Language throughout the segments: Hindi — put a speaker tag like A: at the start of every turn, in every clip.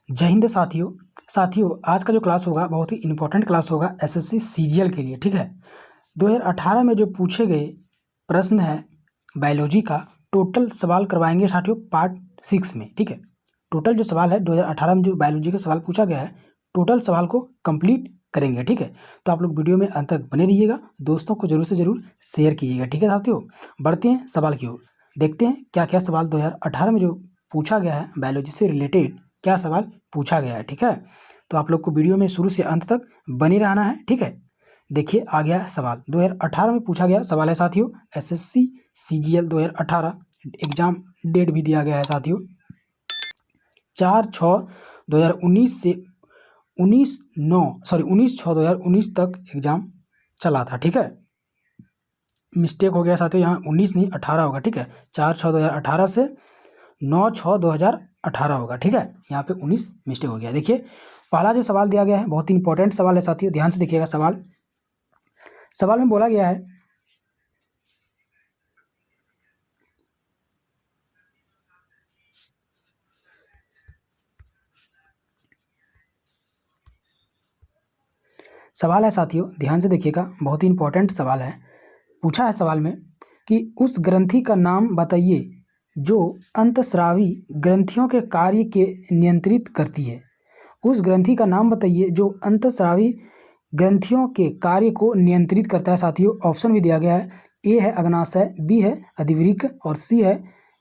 A: जय हिंद साथियों आज का जो क्लास होगा बहुत ही इंपॉर्टेंट क्लास होगा एसएससी सीजीएल के लिए। ठीक है, 2018 में जो पूछे गए प्रश्न है बायोलॉजी का टोटल सवाल करवाएंगे साथियों पार्ट 6 में। ठीक है, टोटल जो सवाल है 2018 में जो बायोलॉजी का सवाल पूछा गया है टोटल सवाल को कंप्लीट करेंगे। ठीक है, तो आप लोग वीडियो में अंत तक बने रहिएगा, दोस्तों को जरूर से जरूर शेयर कीजिएगा। ठीक है साथियों, बढ़ते हैं सवाल की ओर, देखते हैं क्या क्या सवाल 2018 में जो पूछा गया है बायोलॉजी से रिलेटेड क्या सवाल पूछा गया है। ठीक है, तो आप लोग को वीडियो में शुरू से अंत तक बने रहना है। ठीक है, देखिए आ गया है सवाल 2018 में पूछा गया सवाल है साथियों एसएससी सीजीएल 2018 एग्जाम डेट भी दिया गया है साथियों 4/6/2019 से 19/6/2019 तक एग्जाम चला था। ठीक है, मिस्टेक हो गया साथियों, यहाँ 19 नहीं 18 होगा। ठीक है, 4/6/2018 से 9/6/2018 होगा। ठीक है, यहाँ पे 19 मिस्टेक हो गया। देखिए पहला जो सवाल दिया गया है बहुत ही इंपॉर्टेंट सवाल है साथियों, ध्यान से देखिएगा। सवाल में बोला गया है साथियों ध्यान से देखिएगा, बहुत ही इंपॉर्टेंट सवाल है। पूछा है सवाल में कि उस ग्रंथि का नाम बताइए जो अंतस्रावी ग्रंथियों के कार्य के नियंत्रित करती है। उस ग्रंथि का नाम बताइए जो अंतस्रावी ग्रंथियों के कार्य को नियंत्रित करता है। साथियों ऑप्शन भी दिया गया है, ए है अग्नाशय, बी है अधिवृक्क और सी है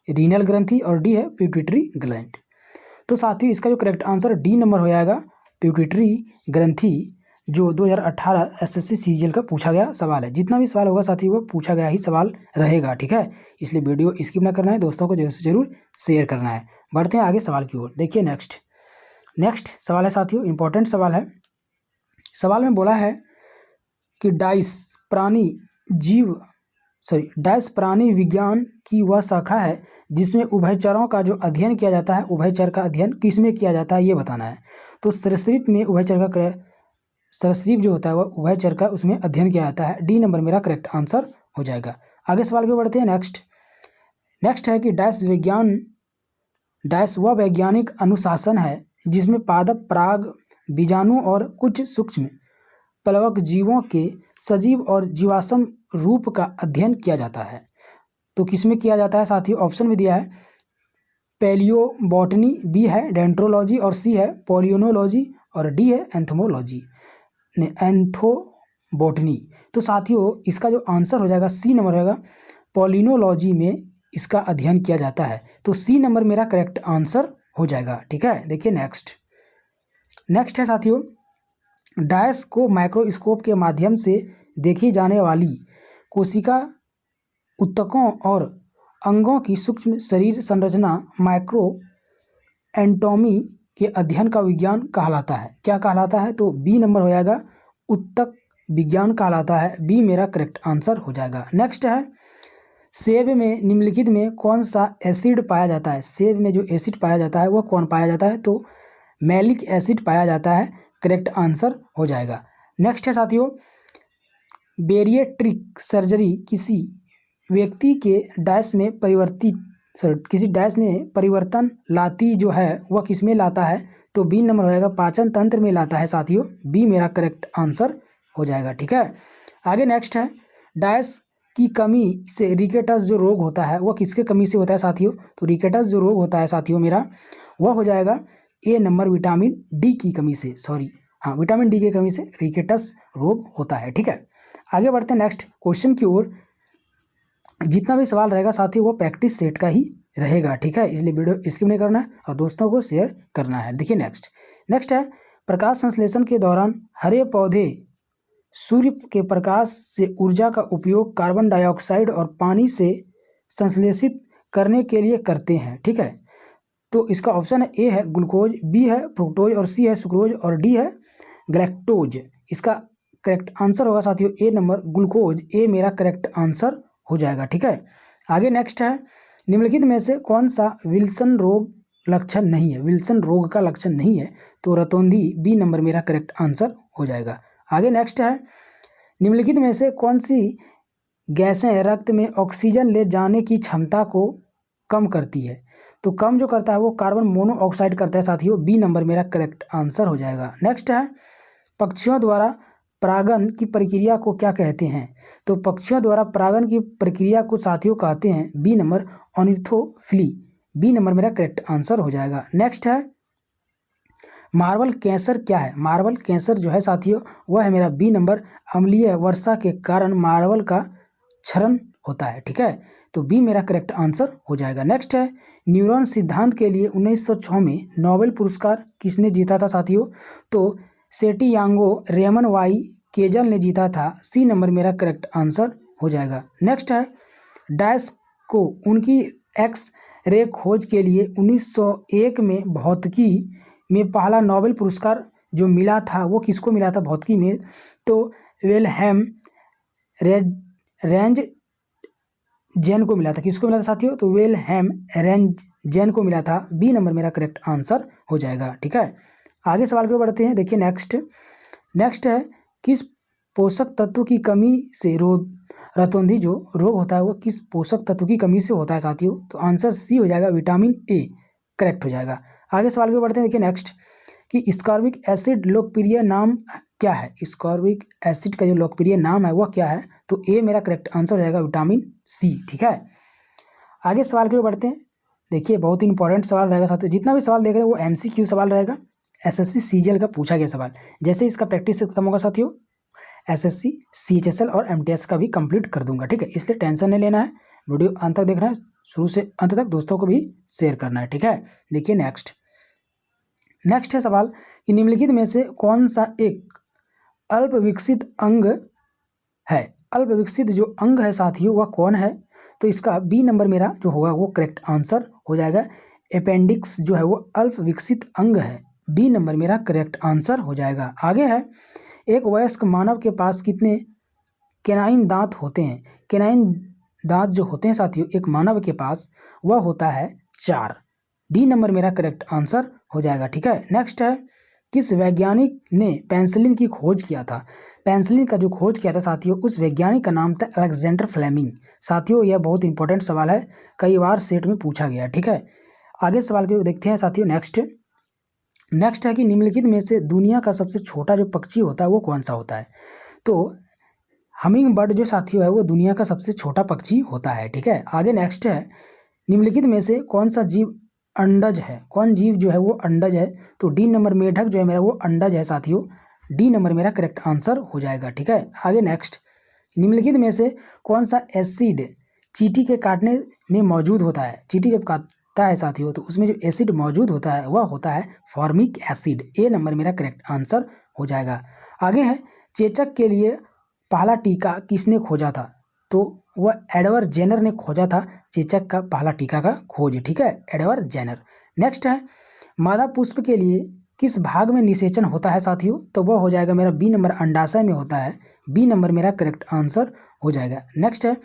A: रीनल ग्रंथि और डी है पिट्यूटरी ग्लैंड। तो साथियों इसका जो करेक्ट आंसर डी नंबर हो जाएगा, पिट्यूटरी ग्रंथि, जो 2018 एसएससी सीजीएल का पूछा गया सवाल है। जितना भी सवाल होगा साथियों वो पूछा गया ही सवाल रहेगा। ठीक है, इसलिए वीडियो स्किप ना करना है, दोस्तों को जरूर से जरूर शेयर करना है। बढ़ते हैं आगे सवाल की ओर, देखिए नेक्स्ट सवाल है साथियों, इंपॉर्टेंट सवाल है। सवाल में बोला है कि डाइस प्राणी विज्ञान की वह शाखा है जिसमें उभयचरों का जो अध्ययन किया जाता है, उभयचर का अध्ययन किसमें किया जाता है ये बताना है। तो सरीसृप में उभयचर का सरीसृप जो होता है वह उभयचर का उसमें अध्ययन किया जाता है। डी नंबर मेरा करेक्ट आंसर हो जाएगा। आगे सवाल पे बढ़ते हैं। नेक्स्ट है कि डैश वह वैज्ञानिक अनुशासन है जिसमें पादप, पराग, बीजाणु और कुछ सूक्ष्म प्लवक जीवों के सजीव और जीवाश्म रूप का अध्ययन किया जाता है। तो किसमें किया जाता है साथियों, ऑप्शन में दिया है पैलियोबॉटनी, बी है डेंट्रोलॉजी और सी है पॉलियोनोलॉजी और डी है एंथोबॉटनी। तो साथियों इसका जो आंसर हो जाएगा सी नंबर होगा, पॉलिनोलॉजी में इसका अध्ययन किया जाता है। तो सी नंबर मेरा करेक्ट आंसर हो जाएगा। ठीक है, देखिए नेक्स्ट है साथियों, डैश को माइक्रोस्कोप के माध्यम से देखी जाने वाली कोशिका ऊतकों और अंगों की सूक्ष्म शरीर संरचना माइक्रो एंटोमी के अध्ययन का विज्ञान कहलाता है। क्या कहलाता है, तो बी नंबर हो जाएगा, ऊतक विज्ञान कहलाता है। बी मेरा करेक्ट आंसर हो जाएगा। नेक्स्ट है, सेब में निम्नलिखित में कौन सा एसिड पाया जाता है। सेब में जो एसिड पाया जाता है वह कौन पाया जाता है, तो मैलिक एसिड पाया जाता है, करेक्ट आंसर हो जाएगा। नेक्स्ट है साथियों, बेरिएट्रिक सर्जरी किसी व्यक्ति के डैश में परिवर्तन लाती जो है वह किस में लाता है, तो बी नंबर हो जाएगा, पाचन तंत्र में लाता है साथियों। बी मेरा करेक्ट आंसर हो जाएगा। ठीक है, आगे नेक्स्ट है, डैश की कमी से रिकेटस जो रोग होता है वह किसके कमी से होता है साथियों, तो रिकेटस जो रोग होता है साथियों मेरा वह हो जाएगा ए नंबर, विटामिन डी की कमी से, विटामिन डी की कमी से रिकेटस रोग होता है। ठीक है, आगे बढ़ते हैं नेक्स्ट क्वेश्चन की ओर। जितना भी सवाल रहेगा साथियों वो प्रैक्टिस सेट का ही रहेगा। ठीक है, इसलिए वीडियो स्किप नहीं करना है और दोस्तों को शेयर करना है। देखिए नेक्स्ट है, प्रकाश संश्लेषण के दौरान हरे पौधे सूर्य के प्रकाश से ऊर्जा का उपयोग कार्बन डाइऑक्साइड और पानी से संश्लेषित करने के लिए करते हैं। ठीक है, तो इसका ऑप्शन है ए है ग्लूकोज, बी है फ्रुक्टोज और सी है सुक्रोज और डी है ग्लैक्टोज। इसका करेक्ट आंसर होगा साथियों ए नंबर, ग्लूकोज। ए मेरा करेक्ट आंसर हो जाएगा। ठीक है, आगे नेक्स्ट है, निम्नलिखित में से कौन सा विल्सन रोग लक्षण नहीं है, विल्सन रोग का लक्षण नहीं है, तो रतौंधी। बी नंबर मेरा करेक्ट आंसर हो जाएगा। आगे नेक्स्ट है, निम्नलिखित में से कौन सी गैसें रक्त में ऑक्सीजन ले जाने की क्षमता को कम करती है, तो कम जो करता है वो कार्बन मोनोऑक्साइड करता है साथियों। बी नंबर मेरा करेक्ट आंसर हो जाएगा। नेक्स्ट है पक्षियों द्वारा परागण की प्रक्रिया को क्या कहते हैं? तो पक्षियों द्वारा परागण की प्रक्रिया को साथियों कहते हैं B number ornithophily. B number मेरा करेक्ट आंसर हो जाएगा। नेक्स्ट है मार्बल कैंसर क्या है? मार्बल कैंसर जो है साथियों वह है मेरा बी नंबर अम्लीय वर्षा के कारण मार्बल का क्षरण होता है। ठीक है, तो बी मेरा करेक्ट आंसर हो जाएगा। नेक्स्ट है न्यूरॉन सिद्धांत के लिए 1906 में नोबेल पुरस्कार किसने जीता था साथियों? तो सेटियांगो रेमन वाई केजल ने जीता था। सी नंबर मेरा करेक्ट आंसर हो जाएगा। नेक्स्ट है डैश को उनकी एक्स रे खोज के लिए 1901 में भौतिकी में पहला नोबेल पुरस्कार जो मिला था वो किसको मिला था भौतिकी में? तो विल्हेम रेंटजेन को मिला था। किसको मिला था साथियों? तो विल्हेम रेंटजेन को मिला था। बी नंबर मेरा करेक्ट आंसर हो जाएगा। ठीक है, आगे सवाल पे बढ़ते हैं। देखिए नेक्स्ट है किस पोषक तत्व की कमी से रतौंधी जो रोग होता है वो किस पोषक तत्व की कमी से होता है साथियों? तो आंसर सी हो जाएगा, विटामिन ए करेक्ट हो जाएगा। आगे सवाल पे बढ़ते हैं। देखिए नेक्स्ट कि स्कॉर्बिक एसिड लोकप्रिय नाम क्या है? स्कॉर्बिक एसिड का जो लोकप्रिय नाम है वह क्या है? तो ए मेरा करेक्ट आंसर हो जाएगा, विटामिन सी। ठीक है, आगे सवाल पे बढ़ते हैं। देखिए बहुत ही इंपॉर्टेंट सवाल रहेगा साथियों। जितना भी सवाल देख रहे हैं वो एमसीक्यू सवाल रहेगा, एसएससी सीजीएल का पूछा गया सवाल। जैसे इसका प्रैक्टिस खत्म होगा साथियों एसएससी सीएचएसएल और एमटीएस का भी कंप्लीट कर दूंगा। ठीक है, इसलिए टेंशन नहीं लेना है, वीडियो अंत तक देखना है, शुरू से अंत तक दोस्तों को भी शेयर करना है। ठीक है, देखिए नेक्स्ट है सवाल कि निम्नलिखित में से कौन सा एक अल्प विकसित अंग है? अल्प विकसित जो अंग है साथियों वह कौन है? तो इसका बी नंबर मेरा जो होगा वो करेक्ट आंसर हो जाएगा। अपेंडिक्स जो है वो अल्प विकसित अंग है। बी नंबर मेरा करेक्ट आंसर हो जाएगा। आगे है एक वयस्क मानव के पास कितने कैनाइन दांत होते हैं? कैनाइन दांत जो होते हैं साथियों एक मानव के पास वह होता है 4। डी नंबर मेरा करेक्ट आंसर हो जाएगा। ठीक है, नेक्स्ट है किस वैज्ञानिक ने पेंसिलिन की खोज किया था? पेंसिलिन का जो खोज किया था साथियों उस वैज्ञानिक का नाम था अलेक्जेंडर फ्लेमिंग। साथियों यह बहुत इंपॉर्टेंट सवाल है, कई बार सेट में पूछा गया। ठीक है, आगे सवाल को देखते हैं साथियों। नेक्स्ट है कि निम्नलिखित में से दुनिया का सबसे छोटा जो पक्षी होता है वो कौन सा होता है? तो हमिंग बर्ड जो साथियों है वो दुनिया का सबसे छोटा पक्षी होता है। ठीक है, आगे नेक्स्ट है निम्नलिखित में से कौन सा जीव अंडज है? कौन जीव जो है वो अंडज है? तो डी नंबर मेढक जो है मेरा वो अंडज है साथियों। डी नंबर मेरा करेक्ट आंसर हो जाएगा। ठीक है, आगे नेक्स्ट निम्नलिखित में से कौन सा एसिड चींटी के काटने में मौजूद होता है? चींटी जब काटता है साथियों तो उसमें जो एसिड मौजूद होता है वह होता है फॉर्मिक एसिड। ए नंबर मेरा करेक्ट आंसर हो जाएगा। आगे है चेचक के लिए पहला टीका किसने खोजा था? तो वह एडवर्ड जेनर ने खोजा था चेचक का पहला टीका का खोज। ठीक है, एडवर्ड जेनर। नेक्स्ट है मादा पुष्प के लिए किस भाग में निषेचन होता है साथियों? तो वह हो जाएगा मेरा बी नंबर अंडाशय में होता है। बी नंबर मेरा करेक्ट आंसर हो जाएगा। नेक्स्ट है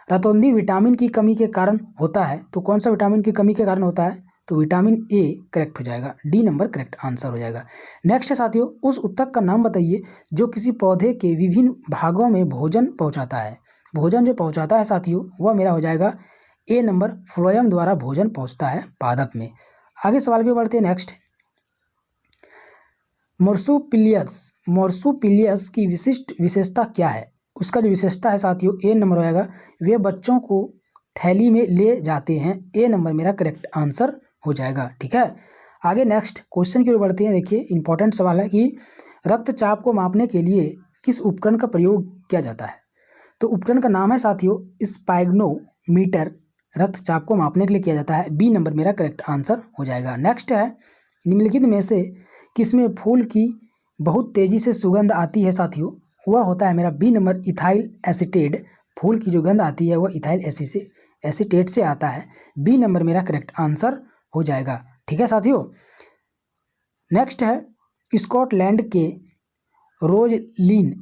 A: रतौंधी विटामिन की कमी के कारण होता है। तो कौन सा विटामिन की कमी के कारण होता है? तो विटामिन ए करेक्ट हो जाएगा। डी नंबर करेक्ट आंसर हो जाएगा। नेक्स्ट है साथियों उस उत्तक का नाम बताइए जो किसी पौधे के विभिन्न भागों में भोजन पहुंचाता है। भोजन जो पहुंचाता है साथियों वह मेरा हो जाएगा ए नंबर फ्लोएम द्वारा भोजन पहुंचता है पादप में। आगे सवाल पे बढ़ते हैं। नेक्स्ट मोर्सुपिलियस की विशिष्ट विशेषता क्या है? उसका जो विशेषता है साथियों ए नंबर हो जाएगा वे बच्चों को थैली में ले जाते हैं। ए नंबर मेरा करेक्ट आंसर हो जाएगा। ठीक है, आगे नेक्स्ट क्वेश्चन की ओर बढ़ते हैं। देखिए इंपॉर्टेंट सवाल है कि रक्तचाप को मापने के लिए किस उपकरण का प्रयोग किया जाता है? तो उपकरण का नाम है साथियों स्पाइग्नोमीटर। रक्तचाप को मापने के लिए किया जाता है। बी नंबर मेरा करेक्ट आंसर हो जाएगा। नेक्स्ट है निम्नलिखित में से किसमें फूल की बहुत तेजी से सुगंध आती है साथियों? वह होता है मेरा बी नंबर इथाइल एसीटेट। फूल की जो गंध आती है वह इथाइल एसीटेट से आता है। बी नंबर मेरा करेक्ट आंसर हो जाएगा। ठीक है साथियों, नेक्स्ट है स्कॉटलैंड के रोजलिन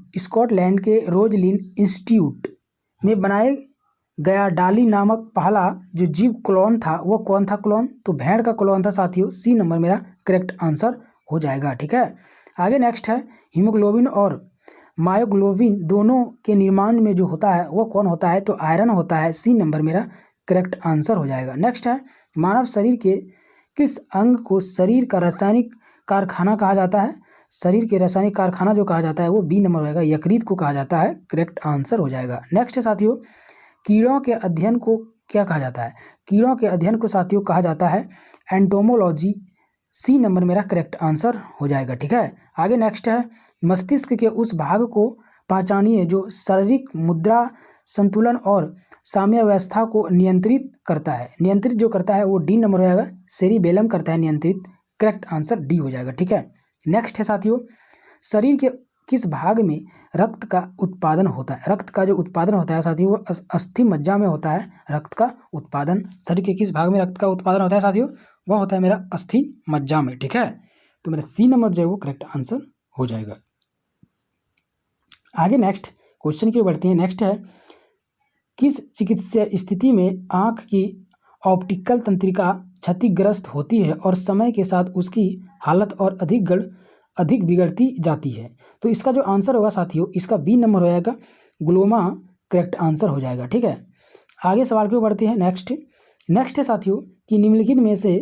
A: इंस्टीट्यूट में बनाए गया डाली नामक पहला जो जीव क्लोन था वो कौन था क्लोन? तो भेड़ का क्लोन था साथियों। सी नंबर मेरा करेक्ट आंसर हो जाएगा। ठीक है, आगे नेक्स्ट है हीमोग्लोबिन और मायोग्लोबिन दोनों के निर्माण में जो होता है वो कौन होता है? तो आयरन होता है। सी नंबर मेरा करेक्ट आंसर हो जाएगा। नेक्स्ट है, मानव शरीर के किस अंग को शरीर का रासायनिक कारखाना कहा जाता है? शरीर के रासायनिक कारखाना जो कहा जाता है वो बी नंबर होगा, यकृत को कहा जाता है, करेक्ट आंसर हो जाएगा। नेक्स्ट है साथियों, कीड़ों के अध्ययन को क्या कहा जाता है? कीड़ों के अध्ययन को साथियों कहा जाता है एंटोमोलॉजी, सी नंबर मेरा करेक्ट आंसर हो जाएगा। ठीक है, आगे नेक्स्ट है, मस्तिष्क के उस भाग को पहचानिए जो शारीरिक मुद्रा, संतुलन और साम्यावस्था को नियंत्रित करता है। नियंत्रित जो करता है वो डी नंबर हो जाएगा, सेरिबेलम करता है नियंत्रित, करेक्ट आंसर डी हो जाएगा। ठीक है, नेक्स्ट है साथियों, शरीर के किस भाग में रक्त का उत्पादन होता है? रक्त का जो उत्पादन होता है साथियों वो अस्थि मज्जा में होता है। रक्त का उत्पादन शरीर के किस भाग में रक्त का उत्पादन होता है साथियों? वह होता है मेरा अस्थि मज्जा में। ठीक है, तो मेरा सी नंबर जो है वो करेक्ट आंसर हो जाएगा। आगे नेक्स्ट क्वेश्चन की ओर बढ़ते हैं। नेक्स्ट है, किस चिकित्सा स्थिति में आँख की ऑप्टिकल तंत्रिका क्षतिग्रस्त होती है और समय के साथ उसकी हालत और अधिक बिगड़ती जाती है? तो इसका जो आंसर होगा साथियों, इसका बी नंबर हो जाएगा, ग्लोमा, करेक्ट आंसर हो जाएगा। ठीक है, आगे सवाल की ओर बढ़ते हैं। नेक्स्ट है साथियों कि निम्नलिखित में से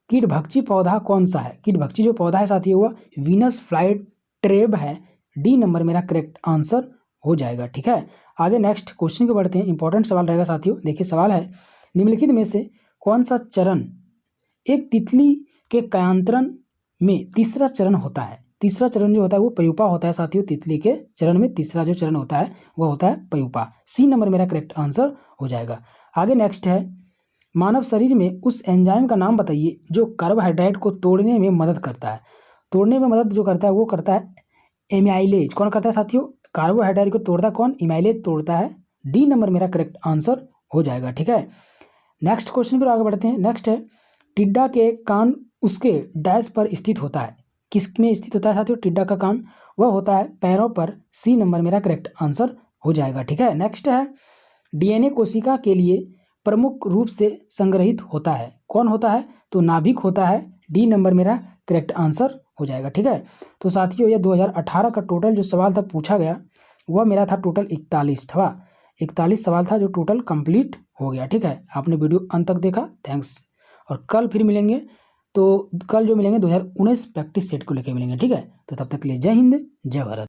A: कीटभक्षी पौधा कौन सा है? कीटभक्षी जो पौधा है साथियों वह वीनस फ्लाई ट्रेब है, डी नंबर मेरा करेक्ट आंसर हो जाएगा। ठीक है, आगे नेक्स्ट क्वेश्चन की बढ़ते हैं। इंपॉर्टेंट सवाल रहेगा साथियों। देखिए सवाल है, निम्नलिखित में से कौन सा चरण एक तितली के कायांतरण में तीसरा चरण होता है? तीसरा चरण जो होता है वो पयूपा होता है साथियों। तितली के चरण में तीसरा जो चरण होता है वह होता है पयूपा, सी नंबर मेरा करेक्ट आंसर हो जाएगा। आगे नेक्स्ट है, मानव शरीर में उस एंजाइम का नाम बताइए जो कार्बोहाइड्रेट को तोड़ने में मदद करता है। तोड़ने में मदद जो करता है वो करता है एमाइलेज। कौन करता है साथियों? कार्बोहाइड्रेट को तोड़ता कौन? इमाइलेज तोड़ता है, डी नंबर मेरा करेक्ट आंसर हो जाएगा। ठीक है, नेक्स्ट क्वेश्चन की ओर आगे बढ़ते हैं। नेक्स्ट है, टिड्डा के कान उसके डैश पर स्थित होता है। किस में स्थित होता है साथियों टिड्डा का कान? वह होता है पैरों पर, सी नंबर मेरा करेक्ट आंसर हो जाएगा। ठीक है, नेक्स्ट है, डीएनए कोशिका के लिए प्रमुख रूप से संग्रहित होता है। कौन होता है? तो नाभिक होता है, डी नंबर मेरा करेक्ट आंसर हो जाएगा। ठीक है, तो साथियों ये 2018 का टोटल जो सवाल था पूछा गया वह मेरा था टोटल 41 सवाल था जो टोटल कंप्लीट हो गया। ठीक है, आपने वीडियो अंत तक देखा, थैंक्स। और कल फिर मिलेंगे, तो कल जो मिलेंगे 2019 प्रैक्टिस सेट को लेकर मिलेंगे। ठीक है, तो तब तक के लिए जय हिंद, जय भारत।